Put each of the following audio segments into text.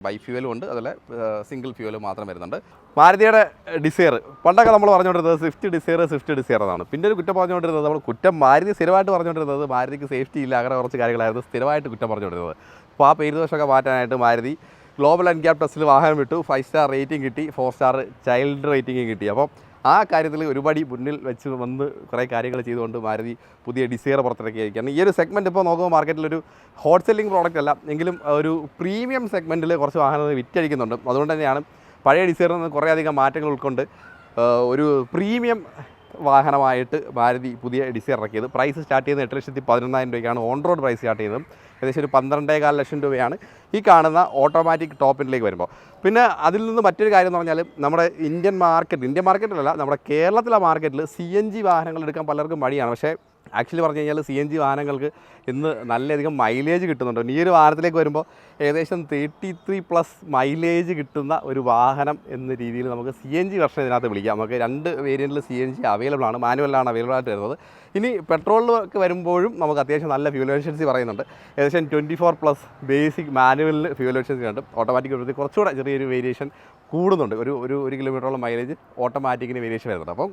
ബൈഫ്യൂവലും ഉണ്ട്, അതുപോലെ സിംഗിൾ ഫ്യൂവലും മാത്രം വരുന്നുണ്ട്. മാരുതിയുടെ ഡിസയർ പണ്ടൊക്കെ നമ്മൾ പറഞ്ഞുകൊണ്ടിരുന്നത് സ്വിഫ്റ്റ് ഡിസയർ എന്നാണ്. പിന്നെ ഒരു കുറ്റം പറഞ്ഞുകൊണ്ടിരുന്നത് നമ്മൾ മാരുതി സ്ഥിരമായിട്ട് പറഞ്ഞുകൊണ്ടിരുന്നത് മാരുതിക്ക് സേഫ്റ്റി ഇല്ല, അങ്ങനെ കുറച്ച് കാര്യങ്ങളായിരുന്നു സ്ഥിരമായിട്ട് കുറ്റം പറഞ്ഞുകൊണ്ടിരുന്നത്. അപ്പോൾ ആ പേര് ദോഷമൊക്കെ മാറ്റാനായിട്ട് മാരുതി ഗ്ലോബൽ എൻക്യാപ് ടെസ്റ്റിൽ വാഹനം വിട്ടു, 5 സ്റ്റാർ റേറ്റിംഗ് കിട്ടി, 4 സ്റ്റാർ ചൈൽഡ് റേറ്റിംഗ് കിട്ടി. അപ്പോൾ ആ കാര്യത്തിൽ ഒരുപടി മുന്നിൽ വെച്ച് വന്ന് കുറേ കാര്യങ്ങൾ ചെയ്തുകൊണ്ട് മാരുതി പുതിയ ഡിസയർ പുറത്തിറക്കിയിരിക്കുകയാണ്. ഈ ഒരു സെഗ്മെൻറ്റ് ഇപ്പോൾ നോക്കുമ്പോൾ മാർക്കറ്റിലൊരു ഹോട്ട് സെല്ലിംഗ് പ്രോഡക്റ്റ് അല്ല, എങ്കിലും ഒരു പ്രീമിയം സെഗ്മെൻറ്റിൽ കുറച്ച് വാഹനങ്ങൾ വിറ്റഴിക്കുന്നുണ്ട്. അതുകൊണ്ട് തന്നെയാണ് പഴയ ഡിസയറിൽ നിന്ന് കുറേയധികം മാറ്റങ്ങൾ ഉൾക്കൊണ്ട് ഒരു പ്രീമിയം വാഹനമായിട്ട് മാരുതി പുതിയ ഡിസയർ ഇറക്കിയത്. പ്രൈസ് സ്റ്റാർട്ട് ചെയ്യുന്നത് 8,11,000 രൂപയ്ക്കാണ്. ഓൺ റോഡ് പ്രൈസ് സ്റ്റാർട്ട് ചെയ്യുന്നത് ഏകദേശം ഒരു 12.25 ലക്ഷം രൂപയാണ് ഈ കാണുന്ന ഓട്ടോമാറ്റിക് ടോപ്പ് എൻഡിലേക്ക് വരുമ്പോൾ. പിന്നെ അതിൽ നിന്ന് മറ്റൊരു കാര്യം എന്ന് പറഞ്ഞാൽ നമ്മുടെ ഇന്ത്യൻ മാർക്കറ്റിലല്ല, നമ്മുടെ കേരളത്തിലെ മാർക്കറ്റിൽ CNG വാഹനങ്ങൾ എടുക്കാൻ പലർക്കും മടിയാണ്. പക്ഷേ ആക്ച്വലി പറഞ്ഞു കഴിഞ്ഞാൽ CNG വാഹനങ്ങൾക്ക് ഇന്ന് നല്ലധികം മൈലേജ് കിട്ടുന്നുണ്ട്. ഈ ഒരു വാഹനത്തിലേക്ക് വരുമ്പോൾ ഏകദേശം 33+ മൈലേജ് കിട്ടുന്ന ഒരു വാഹനം എന്ന രീതിയിൽ നമുക്ക് CNG വെർഷൻ ഇതിനകത്ത് വിളിക്കാം. നമുക്ക് 2 വേരിയൻറ്റിൽ CNG അവൈലബിൾ ആണ്, മാനുവലാണ് അവൈലബിൾ ആയിട്ട് വരുന്നത്. ഇനി പെട്രോളിലൊക്കെ വരുമ്പോഴും നമുക്ക് അത്യാവശ്യം നല്ല ഫ്യൂൽ എഫിഷ്യൻസി പറയുന്നുണ്ട്. ഏകദേശം 24+ ബേസിക് മാനുവലിൽ ഫ്യൂൽ എഫിഷ്യൻസി ഉണ്ട്. ഓട്ടോമാറ്റിക് വരുന്നത് കുറച്ചുകൂടെ ചെറിയൊരു വേരിയേഷൻ കൂടുന്നുണ്ട്. ഒരു കിലോമീറ്ററോളം മൈലേജ് ഓട്ടോമാറ്റിക്കിന് വേരിയേഷൻ വരുന്നുണ്ട്. അപ്പം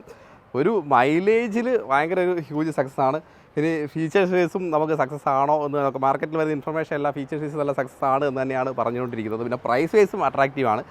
ഒരു മൈലേജിൽ ഭയങ്കര ഒരു ഹ്യൂജ് സക്സസ് ആണ്. ഇനി ഫീച്ചേഴ്സ് വൈസും നമുക്ക് സക്സസ് ആണോ എന്ന് നമുക്ക് മാർക്കറ്റിൽ വരുന്ന ഇൻഫർമേഷൻ എല്ലാം ഫീച്ചേഴ്സ് വൈസ് നല്ല സക്സസ് ആണ് എന്ന് തന്നെയാണ് പറഞ്ഞുകൊണ്ടിരിക്കുന്നത്. പിന്നെ പ്രൈസ് വൈസും അട്രാക്റ്റീവാണ്.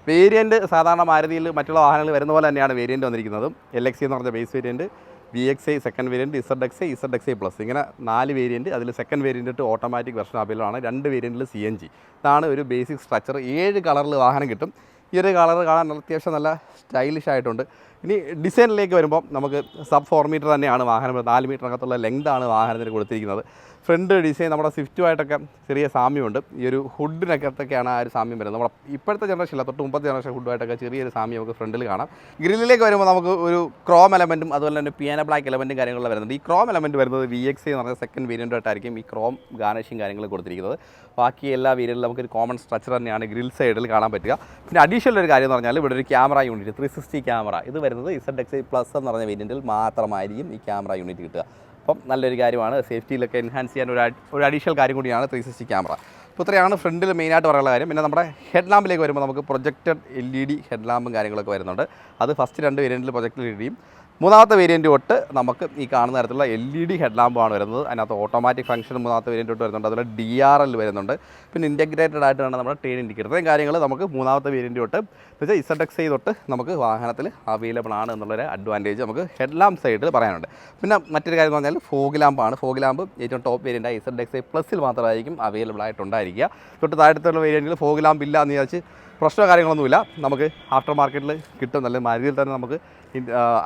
വേരിയൻറ്റ് സാധാരണ മാരുതിയിൽ മറ്റുള്ള വാഹനങ്ങൾ വരുന്ന പോലെ തന്നെയാണ് വേരിയൻറ്റ് വന്നിരിക്കുന്നത്. LXI എന്ന് പറഞ്ഞ base variant, VXI second variant, ZXI plus, ഇങ്ങനെ 4 വേരിയൻറ്റ്. അതിൽ second variant automatic version available ആണ്. 2 വേരിയൻറ്റിൽ CNG. ഇതാണ് ഒരു ബേസിക് സ്ട്രക്ചർ. 7 കളറിൽ വാഹനം കിട്ടും. ഈ ഒരു കളർ കാണാൻ അത്യാവശ്യം നല്ല സ്റ്റൈലിഷ് ആയിട്ടുണ്ട്. ഇനി ഡിസൈനിലേക്ക് വരുമ്പോൾ നമുക്ക് സബ് 4 മീറ്റർ തന്നെയാണ് വാഹനം, 4 മീറ്ററിനകത്തുള്ള ലെങ്താണ് വാഹനത്തിന് കൊടുത്തിരിക്കുന്നത്. ഫ്രണ്ട് ഡിസൈൻ നമ്മുടെ സ്വിഫ്റ്റുമായിട്ടൊക്കെ ചെറിയ സാമ്യമുണ്ട്. ഈ ഒരു ഹുഡിനകത്തൊക്കെയാണ് ആ ഒരു സാമ്യം വരുന്നത്. നമ്മുടെ ഇപ്പോഴത്തെ ജനറേഷനില്ല, തൊട്ട് മുമ്പത്തെ ജനറേഷൻ ഹുഡുമായിട്ടൊക്കെ ചെറിയൊരു സാമ്യം നമുക്ക് ഫ്രണ്ടിൽ കാണാം. ഗ്രില്ലിലേക്ക് വരുമ്പോൾ നമുക്ക് ഒരു ക്രോം എലമെൻറ്റും അതുപോലെ തന്നെ പിയാനോ ബ്ലാക്ക് എലമെൻറ്റും കാര്യങ്ങളും വരുന്നുണ്ട്. ഈ ക്രോം എലമെൻറ്റ് വരുന്നത് VXI എന്ന് പറഞ്ഞ സെക്കൻഡ് വേരിയൻറ്റായിട്ടായിരിക്കും ഈ ക്രോം ഗാർണിഷിങ് കാര്യങ്ങൾ കൊടുത്തിരിക്കുന്നത്. ബാക്കി എല്ലാ വേരിയൻറ്റിലും നമുക്കൊരു കോമൺ സ്ട്രക്ചർ തന്നെയാണ് ഗ്രിൽ സൈഡിൽ കാണാൻ പറ്റുക. പിന്നെ അഡീഷണൽ ഒരു കാര്യം എന്ന് പറഞ്ഞാൽ ഇവിടെ ഒരു ക്യാമറ യൂണിറ്റ് 360 ക്യാമറ ഇത് വരുന്നത് ZXI പ്ലസ് എന്ന് പറഞ്ഞ വേരിയൻറ്റിൽ മാത്രമായിരിക്കും ഈ ക്യാമറ യൂണിറ്റ് കിട്ടുക. അപ്പം നല്ലൊരു കാര്യമാണ്. സേഫ്റ്റിയിലൊക്കെ എൻഹാൻസ് ചെയ്യാൻ ഒരു അഡീഷണൽ കാര്യം കൂടിയാണ് 360 ക്യാമറ. അപ്പോൾ ഇത്രയാണ് ഫ്രണ്ടിൽ മെയിനായിട്ട് പറയാനുള്ള കാര്യം. പിന്നെ നമ്മുടെ ഹെഡ് ലാമ്പിലേക്ക് വരുമ്പോൾ നമുക്ക് പ്രൊജക്റ്റഡ് LED ഹെഡ് ലാമ്പും കാര്യങ്ങളൊക്കെ വരുന്നുണ്ട്. അത് ഫസ്റ്റ് 2 വേരിയൻറ്റിൽ പ്രൊജക്റ്റഡ് LED-യും മൂന്നാമത്തെ വേരിയൻറ്റ് തൊട്ട് നമുക്ക് ഈ കാണുന്ന തരത്തിലുള്ള LED ഹെഡ് ലാമ്പാണ് വരുന്നത്. അതിനകത്ത് ഓട്ടോമാറ്റിക് ഫംഗ്ഷൻ മൂന്നാമത്തെ വേരിയൻറ്റ് തൊട്ട് വരുന്നുണ്ട്. അതുപോലെ DRL വരുന്നുണ്ട്. പിന്നെ ഇൻറ്റഗ്രേറ്റഡ് ആയിട്ടാണ് നമ്മുടെ ടേൺ ഇൻഡിക്കേറ്റർ. ഇത്രയും കാര്യങ്ങൾ നമുക്ക് മൂന്നാമത്തെ വേരിയൻറ്റ് തൊട്ട് വെച്ചാൽ ZXI തൊട്ട് നമുക്ക് വാഹനത്തിൽ അവൈലബിൾ ആണ് എന്നുള്ളൊരു അഡ്വാൻറ്റേജ് നമുക്ക് ഹെഡ് ലാമ്പ് സൈഡിൽ പറയാനുണ്ട്. പിന്നെ മറ്റൊരു കാര്യം എന്ന് പറഞ്ഞാൽ ഫോഗ് ലാമ്പാണ്. ഫോഗ് ലാമ്പ് ഏറ്റവും ടോപ്പ് വേരിയൻറ്റായി ZXI പ്ലസിൽ മാത്രമായിരിക്കും അവൈലബിൾ ആയിട്ടുണ്ടായിരിക്കുക. തൊട്ട് താഴത്തുള്ള വേരിയൻറ്റിൽ ഫോഗ് ലാമ്പ് ഇല്ല എന്ന് വിചാരിച്ച് പ്രശ്നമോ കാര്യങ്ങളൊന്നുമില്ല. നമുക്ക് ആഫ്റ്റർ മാർക്കറ്റിൽ കിട്ടും. നല്ല മാരുതിയിൽ തന്നെ നമുക്ക്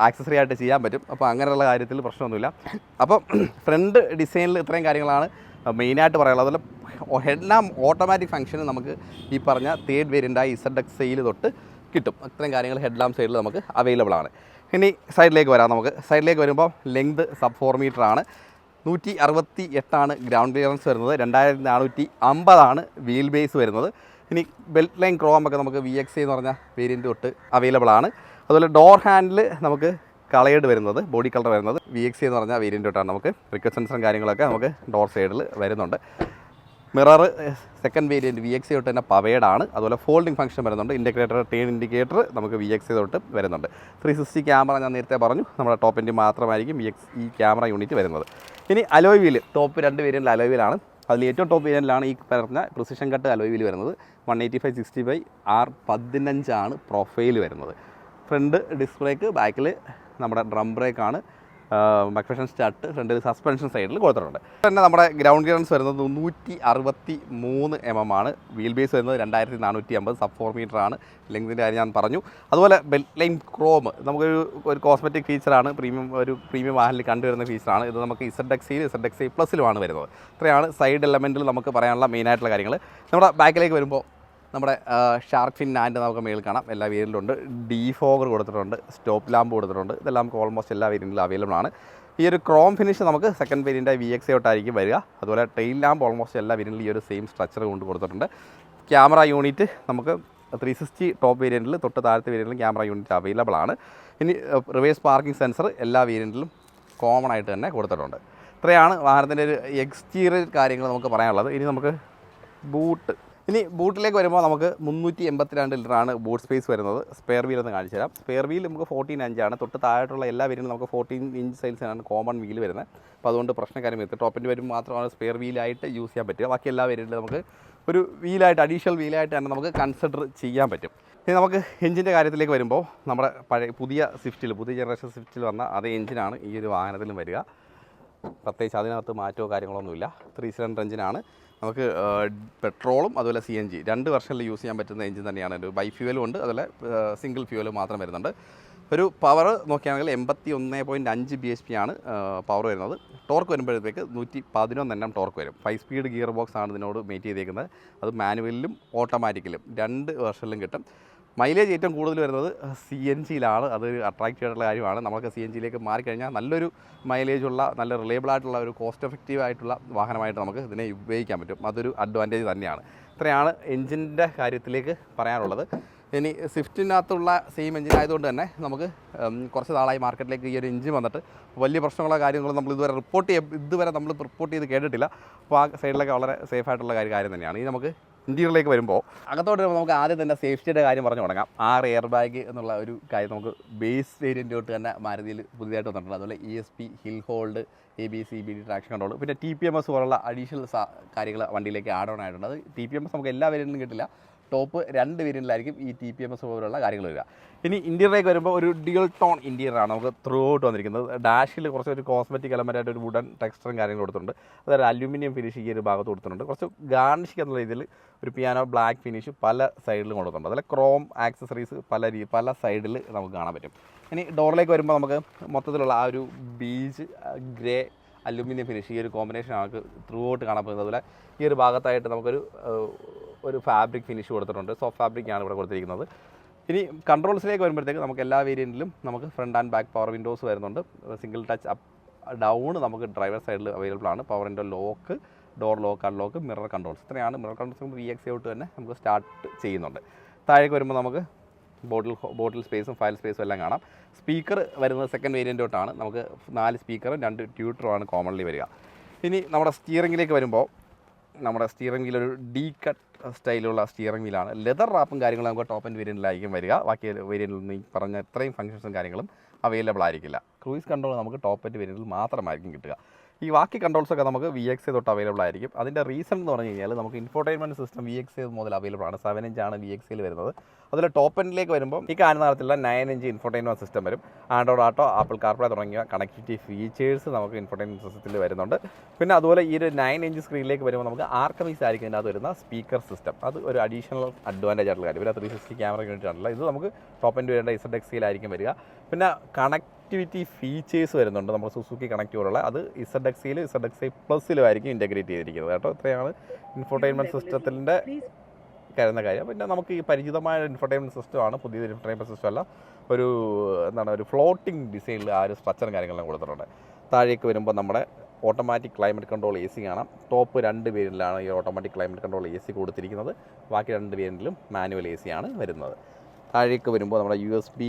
ആക്സസറി ആയിട്ട് ചെയ്യാൻ പറ്റും. അപ്പോൾ അങ്ങനെയുള്ള കാര്യത്തിൽ പ്രശ്നമൊന്നുമില്ല. അപ്പോൾ ഫ്രണ്ട് ഡിസൈനിൽ ഇത്രയും കാര്യങ്ങളാണ് മെയിനായിട്ട് പറയാനുള്ളത്. അതുപോലെ ഹെഡ് ലാമ്പ് ഓട്ടോമാറ്റിക് ഫംഗ്ഷൻ നമുക്ക് ഈ പറഞ്ഞ തേർഡ് വേരിയൻറ്റായി ZXI തൊട്ട് കിട്ടും. ഇത്രയും കാര്യങ്ങൾ ഹെഡ് ലാമ്പ് സൈഡിൽ നമുക്ക് അവൈലബിൾ ആണ്. ഇനി സൈഡിലേക്ക് വരാം. നമുക്ക് സൈഡിലേക്ക് വരുമ്പോൾ ലെങ്ത് സബ് 4 മീറ്റർ ആണ്. 168 ഗ്രൗണ്ട് ക്ലിയറൻസ് വരുന്നത്. 2450 വീൽ ബേസ് വരുന്നത്. ഇനി ബെൽറ്റ് ലൈൻ ക്രോം ഒക്കെ നമുക്ക് VXI എന്ന് പറഞ്ഞ വേരിയൻറ്റ് തൊട്ട് അവൈലബിൾ ആണ്. അതുപോലെ ഡോർ ഹാൻഡിൽ നമുക്ക് കളേർഡ് വരുന്നത്, ബോഡി കളർ വരുന്നത് VXI എന്ന് പറഞ്ഞ വേരിയൻറ്റ് തൊട്ടാണ്. നമുക്ക് റിക്വസ്റ്റ് സെൻസറും കാര്യങ്ങളൊക്കെ നമുക്ക് ഡോർ സൈഡിൽ വരുന്നുണ്ട്. മിറർ സെക്കൻഡ് വേരിയൻറ്റ് VXI തൊട്ട് തന്നെ പവേഡാണ്. അതുപോലെ ഫോൾഡിംഗ് ഫംഗ്ഷൻ വരുന്നുണ്ട്. ഇൻഡിക്കേറ്റർ ടേൺ ഇൻഡിക്കേറ്റർ നമുക്ക് VXI തൊട്ട് വരുന്നുണ്ട്. 360 ക്യാമറ ഞാൻ നേരത്തെ പറഞ്ഞു, നമ്മുടെ ടോപ്പ് എൻഡ് മാത്രമായിരിക്കും VXI ക്യാമറ യൂണിറ്റ് വരുന്നത്. ഇനി അലോയ് വീല് ടോപ്പ് 2 വേരിയൻറ്റിൽ അലോയ് വീലാണ്. അതിൽ ഏറ്റവും ടോപ്പ് വേരിയൻറ്റിലാണ് ഈ പറഞ്ഞ പ്രിസിഷൻ കട്ട് അലോയ് വീല് വരുന്നത്. 185/65 R15 പ്രൊഫൈൽ വരുന്നത്. ഫ്രണ്ട് ഡിസ്ക് ബ്രേക്ക്, ബാക്കിൽ നമ്മുടെ ഡ്രം ബ്രേക്കാണ്, മക്ഫഷൻ സ്റ്റാർട്ട്, ഫ്രണ്ടിൽ സസ്പെൻഷൻ സൈഡിൽ കൊടുത്തിട്ടുണ്ട്. പിന്നെ നമ്മുടെ ഗ്രൗണ്ട് ക്ലിയറൻസ് വരുന്നത് 163 mm ആണ്. വീൽ ബേസ് വരുന്നത് 2450, സബ് 4 മീറ്റർ ആണ്. ലെങ്തിൻ്റെ കാര്യം ഞാൻ പറഞ്ഞു. അതുപോലെ ബെൽറ്റ് ലൈൻ ക്രോം നമുക്കൊരു കോസ്മെറ്റിക് ഫീച്ചറാണ്. പ്രീമിയം വാഹനത്തിൽ കണ്ടുവരുന്ന ഫീച്ചറാണ്. ഇത് നമുക്ക് ZXI പ്ലസിലുമാണ് വരുന്നത്. ഇത്രയാണ് സൈഡ് എലമെൻറ്റിൽ നമുക്ക് പറയാനുള്ള മെയിനായിട്ടുള്ള കാര്യങ്ങൾ. നമ്മുടെ ബാക്കിലേക്ക് വരുമ്പോൾ നമ്മുടെ ഷാർക്ക് ഫിൻ ആൻഡ് നമുക്ക് മേളിൽ കാണാം. എല്ലാ വേരിയൻറ്റിലുണ്ട്. ഡീഫോഗർ കൊടുത്തിട്ടുണ്ട്, സ്റ്റോപ്പ് ലാമ്പ് കൊടുത്തിട്ടുണ്ട്. ഇതെല്ലാം നമുക്ക് ഓൾമോസ്റ്റ് എല്ലാ വേരിയൻറ്റിലും അവൈലബിൾ ആണ്. ഈ ഒരു ക്രോം ഫിനിഷ് നമുക്ക് സെക്കൻഡ് വേരിയൻറ്റായി VXI തൊട്ടായിരിക്കും വരിക. അതുപോലെ ടെയിൽ ലാമ്പ് ഓൾമോസ്റ്റ് എല്ലാ വേരിയൻറ്റിലും ഈ ഒരു സെയിം സ്ട്രക്ചർ കൊണ്ട് കൊടുത്തിട്ടുണ്ട്. ക്യാമറ യൂണിറ്റ് നമുക്ക് 360 ടോപ്പ് വേരിയൻറ്റിൽ തൊട്ട് താഴത്തെ വേരിയൻറ്റിലും ക്യാമറ യൂണിറ്റ് അവൈലബിൾ ആണ്. ഇനി റിവേഴ്സ് പാർക്കിംഗ് സെൻസർ എല്ലാ വേരിയൻറ്റിലും കോമൺ ആയിട്ട് തന്നെ കൊടുത്തിട്ടുണ്ട്. ഇത്രയാണ് വാഹനത്തിൻ്റെ ഒരു എക്സ്റ്റീരിയർ കാര്യങ്ങൾ നമുക്ക് പറയാനുള്ളത്. ഇനി നമുക്ക് ബൂട്ട് ഇനി ബൂട്ടിലേക്ക് വരുമ്പോൾ നമുക്ക് 382 ലിറ്ററാണ് ബൂട്ട് സ്പേസ് വരുന്നത്. സ്പെയർ വീൽ എന്ന് കാണിച്ചു തരാം. സ്പെയർ വീൽ നമുക്ക് 14 ഇഞ്ചാണ്. തൊട്ട് താഴെയുള്ള എല്ലാ വീലിനും നമുക്ക് 14 ഇഞ്ച് സൈസിനാണ് കോമൺ വീൽ വരുന്നത്. അപ്പോൾ അതുകൊണ്ട് പ്രശ്നക്കാരും വരുന്നത് ടോപ്പിൻ്റെ വരും മാത്രമാണ് സ്പെയർ വീലായിട്ട് യൂസ് ചെയ്യാൻ പറ്റുക. ബാക്കി എല്ലാ വേരിയൻറ്റിലും നമുക്ക് ഒരു വീലായിട്ട് അഡീഷണൽ വീലായിട്ട് തന്നെ നമുക്ക് കൺസിഡർ ചെയ്യാൻ പറ്റും. ഇനി നമുക്ക് എഞ്ചിൻ്റെ കാര്യത്തിലേക്ക് വരുമ്പോൾ നമ്മുടെ പുതിയ ജനറേഷൻ സ്വിഫ്റ്റിൽ വന്ന അതേ എഞ്ചിനാണ് ഈ ഒരു വാഹനത്തിലും വരിക. പ്രത്യേകിച്ച് അതിനകത്ത് മാറ്റമോ കാര്യങ്ങളൊന്നുമില്ല. 3 സിലിണ്ടർ എഞ്ചിനാണ്. നമുക്ക് പെട്രോളും അതുപോലെ CNG 2 വെർഷനിൽ യൂസ് ചെയ്യാൻ പറ്റുന്ന എഞ്ചിൻ തന്നെയാണ്. ഒരു ബൈ ഫ്യൂവലും ഉണ്ട്, അതുപോലെ സിംഗിൾ ഫ്യൂവൽ മാത്രം വരുന്നുണ്ട്. ഒരു പവർ നോക്കുകയാണെങ്കിൽ 81.5 bhp ആണ് പവർ വരുന്നത്. ടോർക്ക് വരുമ്പോഴത്തേക്ക് 111 Nm ടോർക്ക് വരും. 5 സ്പീഡ് ഗിയർ ബോക്സ് ആണ് ഇതിനോട് മേറ്റ് ചെയ്തേക്കുന്നത്. അത് മാനുവലിലും ഓട്ടോമാറ്റിക്കലും 2 വെർഷനിലും കിട്ടും. മൈലേജ് ഏറ്റവും കൂടുതൽ വരുന്നത് CNGയിലാണ്. അതൊരു അട്രാക്റ്റീവ് ആയിട്ടുള്ള കാര്യമാണ്. നമുക്ക് CNGയിലേക്ക് മാറിക്കഴിഞ്ഞാൽ നല്ലൊരു മൈലേജുള്ള, നല്ല റിലയബിൾ ആയിട്ടുള്ള, ഒരു കോസ്റ്റ് എഫക്റ്റീവ് ആയിട്ടുള്ള വാഹനമായിട്ട് നമുക്ക് ഇതിനെ ഉപയോഗിക്കാൻ പറ്റും. അതൊരു അഡ്വാൻറ്റേജ് തന്നെയാണ്. ഇത്രയാണ് എഞ്ചിൻ്റെ കാര്യത്തിലേക്ക് പറയാനുള്ളത്. ഇനി സ്വിഫ്റ്റിനകത്തുള്ള സെയിം എഞ്ചിൻ ആയതുകൊണ്ട് തന്നെ നമുക്ക് കുറച്ച് നാളായി മാർക്കറ്റിലേക്ക് ഈ ഒരു എഞ്ചിൻ വന്നിട്ട് വലിയ പ്രശ്നങ്ങളോ കാര്യങ്ങളോ നമ്മൾ ഇതുവരെ റിപ്പോർട്ട് ചെയ്ത് കേട്ടിട്ടില്ല. അപ്പോൾ ആ സൈഡിലൊക്കെ വളരെ സേഫ് ആയിട്ടുള്ള കാര്യം തന്നെയാണ്. ഇനി നമുക്ക് ഇൻറ്റീരിയറിലേക്ക് വരുമ്പോൾ അകത്തോട്ട് വരുമ്പോൾ നമുക്ക് ആദ്യം തന്നെ സേഫ്റ്റിയുടെ കാര്യം പറഞ്ഞു തുടങ്ങാം. 6 എയർ ബാഗ് എന്നുള്ള ഒരു കാര്യം നമുക്ക് ബേസ് വേരിയൻ്റ് തൊട്ട് തന്നെ മാരുതിയിൽ പുതിയതായിട്ട് വന്നിട്ടുണ്ട്. അതുപോലെ ESP, hill hold, ABS, CBD, traction control, പിന്നെ TPMS പോലുള്ള അഡീഷണൽ കാര്യങ്ങൾ വണ്ടിയിലേക്ക് ആഡ് ഓൺ ആയിട്ടുണ്ട്. അത് TPMS നമുക്ക് എല്ലാ വേരിയൻറ്റിലും കിട്ടില്ല. ടോപ്പ് 2 വേരിയൻറ്റിലായിരിക്കും ഈ TPMS പോലുള്ള കാര്യങ്ങൾ വരിക. ഇനി ഇൻറ്റീരിയറിലേക്ക് വരുമ്പോൾ ഒരു ഡ്യുവൽ ടോൺ ഇൻറ്റീരിയറാണ് നമുക്ക് ത്രൂ ഔട്ട് വന്നിരിക്കുന്നത്. ഡാഷിൽ കുറച്ചൊരു കോസ്മെറ്റിക് എലമെൻറ്റായിട്ട് ഒരു വുഡൻ ടെക്സ്ചറും കാര്യങ്ങളും കൊടുത്തിട്ടുണ്ട്. അതായത് അലുമിനിയം ഫിനിഷ് ഈ ഒരു ഭാഗത്ത് കൊടുത്തിട്ടുണ്ട്. കുറച്ച് ഗാർണിഷ് എന്നുള്ള രീതിയിൽ ഒരു പിയാനോ ബ്ലാക്ക് ഫിനിഷ് പല സൈഡിലും കൊടുത്തിട്ടുണ്ട്. അതുപോലെ ക്രോം ആക്സസറീസ് പല സൈഡിൽ നമുക്ക് കാണാൻ പറ്റും. ഇനി ഡോറിലേക്ക് വരുമ്പോൾ നമുക്ക് മൊത്തത്തിലുള്ള ആ ഒരു ബീജ് ഗ്രേ അലുമിനിയം ഫിനിഷ് ഈ ഒരു കോമ്പിനേഷൻ നമുക്ക് ത്രൂ ഔട്ട് കാണാൻ പറ്റുന്നത്. അതുപോലെ ഈ ഒരു ഭാഗത്തായിട്ട് നമുക്കൊരു ഫാബ്രിക് ഫിനിഷ് കൊടുത്തിട്ടുണ്ട്. സോഫ്റ്റ് ഫാബ്രിക്കാണ് ഇവിടെ കൊടുത്തിരിക്കുന്നത്. ഇനി കൺട്രോൾസിലേക്ക് വരുമ്പോഴത്തേക്ക് നമുക്ക് എല്ലാ വേരിയൻറ്റിലും നമുക്ക് front and back power windows വരുന്നുണ്ട്. സിംഗിൾ ടച്ച് അപ്പ് ഡൗൺ നമുക്ക് ഡ്രൈവർ സൈഡിൽ അവൈലബിൾ ആണ്. Power window lock, door lock, unlock, mirror controls. ഇത്രയാണ്. മിറർ കൺട്രോൾസ് VXA തൊട്ട് തന്നെ നമുക്ക് സ്റ്റാർട്ട് ചെയ്യുന്നുണ്ട്. താഴേക്ക് വരുമ്പോൾ നമുക്ക് ബോട്ടിൽ സ്പേസും ഫയൽ സ്പേസും എല്ലാം കാണാം. സ്പീക്കർ വരുന്നത് സെക്കൻഡ് വേരിയൻ്റ് തൊട്ടാണ്. നമുക്ക് 4 സ്പീക്കറും 2 ട്യൂട്ടറുമാണ് കോമൺലി വരിക. ഇനി നമ്മുടെ സ്റ്റിയറിംഗിലേക്ക് വരുമ്പോൾ നമ്മുടെ സ്റ്റിയറിംഗ് വീൽ ഒരു ഡീ കട്ട് സ്റ്റൈലുള്ള സ്റ്റിയറിംഗ് വീലാണ്. ലെതർ റാപ്പും കാര്യങ്ങളും നമുക്ക് ടോപ്പ് ആൻഡ് വേരിയൻറ്റിലായിരിക്കും വരിക. ബാക്കി വേരിയൻറ്റിൽ നിന്ന് ഈ പറഞ്ഞ ഇത്രയും ഫംഗ്ഷൻസും കാര്യങ്ങളും അവൈലബിൾ ആയിരിക്കില്ല. ക്രൂയിസ് കൺട്രോൾ നമുക്ക് ടോപ്പ് ആൻഡ് വേരിയൻറ്റിൽ മാത്രമായിരിക്കും കിട്ടുക. ഈ ബാക്കി കൺട്രോൾസൊക്കെ നമുക്ക് VXA തൊട്ട് അവൈലബിൾ ആയിരിക്കും. അതിൻ്റെ റീസൺ എന്ന് പറഞ്ഞു കഴിഞ്ഞാൽ നമുക്ക് ഇൻഫോർടൈൻമെൻറ്റ് സിസ്റ്റം VXA മുതൽ അവൈലബിൾ ആണ്. 7 ഇഞ്ചാണ് VXAയിൽ വരുന്നത്. അതുപോലെ ടോപ്പ് എൻഡിലേക്ക് വരുമ്പോൾ ഈ കാണുന്ന തരത്തിലുള്ള 9 ഇഞ്ച് ഇൻഫോർടൈൻമെൻറ്റ് സിസ്റ്റം വരും. ആൻഡ്രോയിഡ് ഓട്ടോ, ആപ്പിൾ കാർപ്ലേ തുടങ്ങിയ കണക്ടിവിറ്റി ഫീച്ചേഴ്സ് നമുക്ക് ഇൻഫോർടൈൻമെൻറ്റ് സിസ്റ്റത്തിൽ വരുന്നുണ്ട്. പിന്നെ അതുപോലെ ഈ ഒരു 9 ഇഞ്ച് സ്ക്രീനിലേക്ക് വരുമ്പോൾ നമുക്ക് ആർക്കമൈസ് ആയിരിക്കും ഇതിനകത്ത് വരുന്ന സ്പീക്കർ സിസ്റ്റം. അത് ഒരു അഡീഷണൽ അഡ്വാൻറ്റേജ് ആയിട്ടുള്ള കാര്യം. പിന്നെ 360 ക്യാമറ യൂണിറ്റ് ആണല്ലോ. ഇത് നമുക്ക് ടോപ്പ് എൻഡ് വരേണ്ട ZXAയിലായിരിക്കും വരിക. പിന്നെ കണക്ടിവിറ്റി ഫീച്ചേഴ്സ് വരുന്നുണ്ട്. നമ്മൾ സുസുക്കി കണക്റ്റ് പോലുള്ള അത് ZXAയിൽ ZXA+ലുമായിരിക്കും ഇൻറ്റഗ്രേറ്റ് ചെയ്തിരിക്കുന്നത് കേട്ടോ. ഇത്രയാണ് ഇൻഫോർടൈൻമെൻറ്റ് സിസ്റ്റത്തിൻ്റെ കരുന്ന കാര്യം. പിന്നെ നമുക്ക് ഈ പരിചിതമായ ഇൻഫോർടൈൻമെൻറ്റ് സിസ്റ്റമാണ്. പുതിയ ഇൻഫോർടൈൻമെൻറ്റ് സിസ്റ്റം അല്ല, ഒരു ഫ്ലോട്ടിംഗ് ഡിസൈനിൽ ആ ഒരു സ്ട്രക്ചറും കാര്യങ്ങളെല്ലാം കൊടുത്തിട്ടുണ്ട്. താഴേക്ക് വരുമ്പോൾ നമ്മുടെ ഓട്ടോമാറ്റിക് ക്ലൈമറ്റ് കൺട്രോൾ AC കാണാം. ടോപ്പ് 2 വേരിയൻറ്റിലാണ് ഈ ഓട്ടോമാറ്റിക് ക്ലൈമറ്റ് കൺട്രോൾ AC കൊടുത്തിരിക്കുന്നത്. ബാക്കി 2 വേരിയൻറ്റിലും മാനുവൽ AC ആണ് വരുന്നത്. താഴേക്ക് വരുമ്പോൾ നമ്മുടെ USB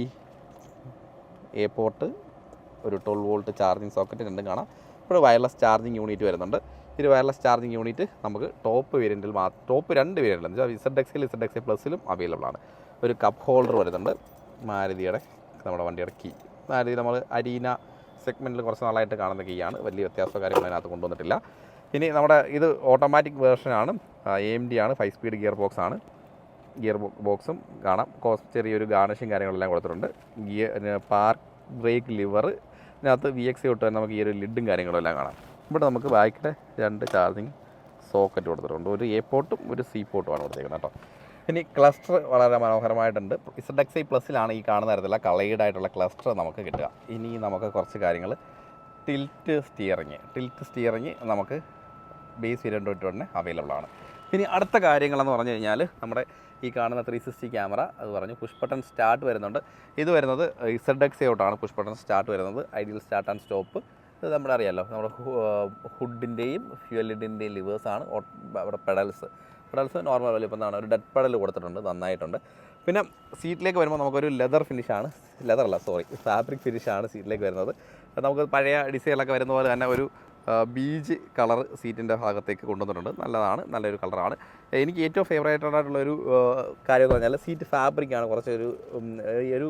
A പോർട്ട്, ഒരു 12 വോൾട്ട് ചാർജിങ് സോക്കറ്റ് രണ്ടും കാണാം. ഇവിടെ വയർലെസ് ചാർജിങ് യൂണിറ്റ് വരുന്നുണ്ട്. ഈ വയർലെസ് ചാർജിങ് യൂണിറ്റ് നമുക്ക് ടോപ്പ് 2 വേരിയൻറ്റിൽ എന്ന് വെച്ചാൽ ZXA+ലും അവൈലബിൾ ആണ്. ഒരു കപ്പ് ഹോൾഡർ വരുന്നുണ്ട്. മാരുതിയുടെ നമ്മുടെ വണ്ടിയുടെ കീ. മാരുതി നമ്മൾ അരീന സെഗ്മെൻറ്റിൽ കുറച്ച് നാളായിട്ട് കാണുന്ന കീയാണ്. വലിയ വ്യത്യാസ കാര്യങ്ങൾ അതിനകത്ത് കൊണ്ടുവന്നിട്ടില്ല. ഇനി നമ്മുടെ ഇത് ഓട്ടോമാറ്റിക് വേർഷനാണ്. AMD ആണ്. 5 സ്പീഡ് ഗിയർ ബോക്സ് ആണ്. ഗിയർ ബോക്സും കാണാം. ചെറിയൊരു ഗാർണിഷും കാര്യങ്ങളെല്ലാം കൊടുത്തിട്ടുണ്ട്. പാർക്ക് ബ്രേക്ക് ലിവർ ഇതിനകത്ത് VXA തൊട്ട് തന്നെ നമുക്ക് ഈ ഒരു ലിഡും കാര്യങ്ങളും എല്ലാം കാണാം. ഇവിടെ നമുക്ക് ബാക്കിലെ 2 ചാർജിങ് സോക്കറ്റ് കൊടുത്തിട്ടുണ്ട്. ഒരു A പോർട്ടും ഒരു C പോർട്ടുമാണ് കൊടുത്തേക്കുന്നത് കേട്ടോ. ഇനി ക്ലസ്റ്റർ വളരെ മനോഹരമായിട്ടുണ്ട്. ZXA+ലാണ് ഈ കാണുന്ന തരത്തിലുള്ള കളേർഡ് ആയിട്ടുള്ള ക്ലസ്റ്റർ നമുക്ക് കിട്ടുക. ഇനി നമുക്ക് കുറച്ച് കാര്യങ്ങൾ ടിൽറ്റ് സ്റ്റിയറിങ് നമുക്ക് ബേസ് വേരിയൻ്റ് തൊട്ട് തന്നെ അവൈലബിൾ ആണ്. ഇനി അടുത്ത കാര്യങ്ങളെന്ന് പറഞ്ഞു കഴിഞ്ഞാൽ നമ്മുടെ ഈ കാണുന്ന 360 ക്യാമറ അത് പറഞ്ഞു. പുഷ് ബട്ടൺ സ്റ്റാർട്ട് വരുന്നുണ്ട്. ഇത് വരുന്നത് ZXA തൊട്ടാണ് പുഷ് ബട്ടൺ സ്റ്റാർട്ട് വരുന്നത്. ഐഡിയൽ സ്റ്റാർട്ട് ആൻഡ് സ്റ്റോപ്പ് ഇത് നമ്മുടെ അറിയാമല്ലോ. നമ്മുടെ ഹുഡിൻ്റെയും ഫ്യൂവൽ ലിഡിൻ്റെയും ലിവേഴ്സാണ്. അവിടെ പെഡൽസ് നോർമൽ വലിപ്പം എന്താണ് ഒരു ഡെഡ് പെഡൽ കൊടുത്തിട്ടുണ്ട്. നന്നായിട്ടുണ്ട്. പിന്നെ സീറ്റിലേക്ക് വരുമ്പോൾ നമുക്കൊരു ഫാബ്രിക് ഫിനിഷാണ് സീറ്റിലേക്ക് വരുന്നത്. നമുക്ക് പഴയ ഡിസൈനിലൊക്കെ വരുന്ന പോലെ തന്നെ ഒരു ബീജ് കളർ സീറ്റിൻ്റെ ഭാഗത്തേക്ക് കൊണ്ടുവന്നിട്ടുണ്ട്. നല്ലതാണ്, നല്ലൊരു കളറാണ്. എനിക്ക് ഏറ്റവും ഫേവറേറ്റഡ് ആയിട്ടുള്ളൊരു കാര്യം എന്ന് പറഞ്ഞാൽ സീറ്റ് ഫാബ്രിക്കാണ്. കുറച്ചൊരു ഈ ഒരു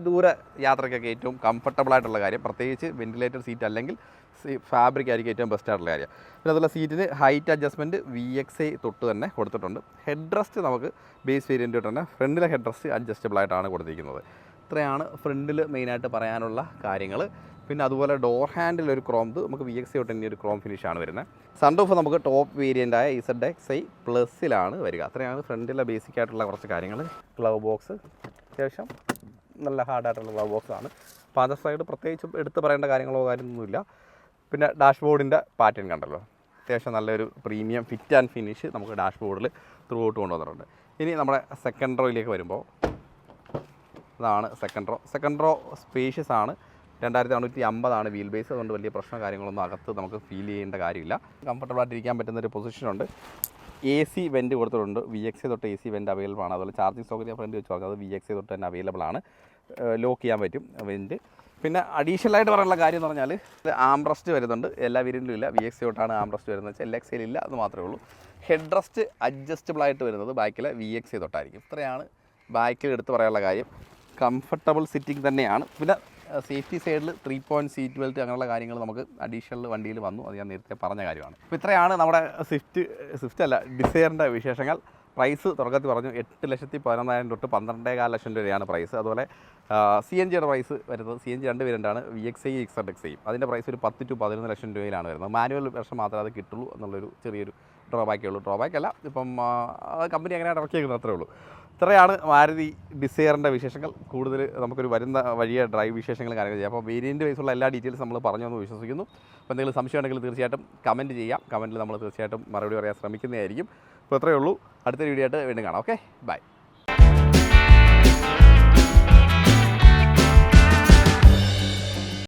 ദൂര യാത്രയ്ക്കൊക്കെ ഏറ്റവും കംഫർട്ടബിൾ ആയിട്ടുള്ള കാര്യം. പ്രത്യേകിച്ച് വെൻറ്റിലേറ്റഡ് സീറ്റ് അല്ലെങ്കിൽ ഫാബ്രിക് ആയിരിക്കും ഏറ്റവും ബെസ്റ്റ് ആയിട്ടുള്ള കാര്യം. പിന്നെ അതുപോലെ സീറ്റിന് ഹൈറ്റ് അഡ്ജസ്റ്റ്മെൻറ്റ് VXA തൊട്ട് തന്നെ കൊടുത്തിട്ടുണ്ട്. ഹെഡ് റെസ്റ്റ് നമുക്ക് ബേസ് വേരിയൻ്റ് തൊട്ട് തന്നെ ഫ്രണ്ടിലെ ഹെഡ് റെസ്റ്റ് അഡ്ജസ്റ്റബിൾ ആയിട്ടാണ് കൊടുത്തിരിക്കുന്നത്. ഇത്രയാണ് ഫ്രണ്ടിൽ മെയിനായിട്ട് പറയാനുള്ള കാര്യങ്ങൾ. പിന്നെ അതുപോലെ ഡോർ ഹാൻഡിൽ ഒരു ക്രോം, നമുക്ക് VXA തൊട്ട് തന്നെ ഒരു ക്രോം ഫിനിഷാണ് വരുന്നത്. സൺറൂഫ് നമുക്ക് ടോപ്പ് വേരിയൻ്റായ ZXi പ്ലസിലാണ് വരിക. അത്രയാണ് ഫ്രണ്ടിലെ ബേസിക് ആയിട്ടുള്ള കുറച്ച് കാര്യങ്ങൾ. ഗ്ലവ് ബോക്സ് അത്യാവശ്യം നല്ല ഹാർഡായിട്ടുള്ള ഗ്ലവ് ബോക്സാണ്. അപ്പോൾ അതർ സൈഡ് പ്രത്യേകിച്ചും എടുത്ത് പറയേണ്ട കാര്യങ്ങളൊന്നുമില്ല. പിന്നെ ഡാഷ്ബോർഡിൻ്റെ പാറ്റേൺ കണ്ടല്ലോ, അത്യാവശ്യം നല്ലൊരു പ്രീമിയം ഫിറ്റ് ആൻഡ് ഫിനിഷ് നമുക്ക് ഡാഷ്ബോർഡിൽ ത്രൂ ഔട്ട് കൊണ്ടുവന്നിട്ടുണ്ട്. ഇനി നമ്മുടെ സെക്കൻഡ് റോയിലേക്ക് വരുമ്പോൾ ഇതാണ് സെക്കൻഡ് റോ സ്പേഷ്യസ് ആണ്. 2450 വീൽ ബേസ്, അതുകൊണ്ട് വലിയ പ്രശ്നം കാര്യങ്ങളൊന്നും അകത്ത് നമുക്ക് ഫീൽ ചെയ്യേണ്ട കാര്യമില്ല. കംഫർട്ടബിൾ ആയിട്ടിരിക്കാൻ പറ്റുന്നൊരു പൊസിഷനുണ്ട്. AC വെൻറ്റ് കൊടുത്തിട്ടുണ്ട്. VXA തൊട്ട് AC വെൻറ്റ് അവൈലബിൾ ആണ്. അതുപോലെ ചാർജിങ് സോക്കറ്റ് ഫ്രണ്ട് വെച്ച് പറഞ്ഞത് VXA തൊട്ട് തന്നെ അവൈലബിൾ ആണ്. ലോക്ക് ചെയ്യാൻ പറ്റും വെൻറ്റ്. പിന്നെ അഡീഷണലായിട്ട് പറയാനുള്ള കാര്യം എന്ന് പറഞ്ഞാൽ ആംറസ്റ്റ് വരുന്നുണ്ട്. എല്ലാ വേരിയൻറ്റിലും ഇല്ല. VXA തൊട്ടാണ് ആംറസ്റ്റ് വരുന്നത്. LXA ഇല്ല, അത് മാത്രമേ ഉള്ളൂ. ഹെഡ് റെസ്റ്റ് അഡ്ജസ്റ്റബിൾ ആയിട്ട് വരുന്നത് ബാക്കിലെ VXA തൊട്ടായിരിക്കും. ഇത്രയാണ് ബാക്കിൽ എടുത്ത് പറയാനുള്ള കാര്യം. കംഫർട്ടബിൾ സിറ്റിംഗ് തന്നെയാണ്. പിന്നെ സേഫ്റ്റി സൈഡിൽ 3 പോയിൻറ്റ് സീറ്റ് ബെൽറ്റ് അങ്ങനെയുള്ള കാര്യങ്ങൾ നമുക്ക് അഡീഷണൽ വണ്ടിയിൽ വന്നു. അത് ഞാൻ നേരത്തെ പറഞ്ഞ കാര്യമാണ്. അപ്പോൾ ഇത്രയാണ് നമ്മുടെ സ്വിഫ്റ്റ് അല്ല ഡിസയറിൻ്റെ വിശേഷങ്ങൾ. പ്രൈസ് തുടക്കത്തിൽ പറഞ്ഞു 8,11,000 തൊട്ട് 12,15 ലക്ഷം രൂപയാണ് പ്രൈസ്. അതുപോലെ CNGയുടെ പ്രൈസ് വരുന്നത്, CNG 2 വേരിയൻ്റാണ്, VXi ZXi. അതിൻ്റെ പ്രൈസ് ഒരു 10 to 11 ലക്ഷം രൂപയിലാണ് വരുന്നത്. മാനുവൽ വെർഷൻ മാത്രമേ അത് കിട്ടുള്ളൂ എന്നുള്ളൊരു ചെറിയൊരു ഡ്രോബാക്കേ ഉള്ളൂ. ഡ്രോബാക്ക് അല്ല, ഇപ്പം കമ്പനി അങ്ങനെ ഇറക്കിയേക്കുന്നത് അത്രേ ഉള്ളൂ. ഇത്രയാണ് മാരുതി ഡിസയറിൻ്റെ വിശേഷങ്ങൾ. കൂടുതൽ നമുക്കൊരു വരുന്ന വഴിയെ ഡ്രൈവ് വിശേഷങ്ങൾ കാര്യങ്ങൾ ചെയ്യാം. അപ്പോൾ വേരിയൻ്റ് വൈസുള്ള എല്ലാ ഡീറ്റെയിൽസ് നമ്മൾ പറഞ്ഞു എന്ന് വിശ്വസിക്കുന്നു. അപ്പോൾ എന്തെങ്കിലും സംശയം ഉണ്ടെങ്കിൽ തീർച്ചയായിട്ടും കമൻറ്റ് ചെയ്യാം. കമൻറ്റിൽ നമ്മൾ തീർച്ചയായിട്ടും മറുപടി പറയാൻ ശ്രമിക്കുന്നതായിരിക്കും. അപ്പോൾ ഇത്രയേ ഉള്ളൂ. അടുത്ത വീഡിയോ ആയിട്ട് വീണ്ടും കാണാം. Okay, by.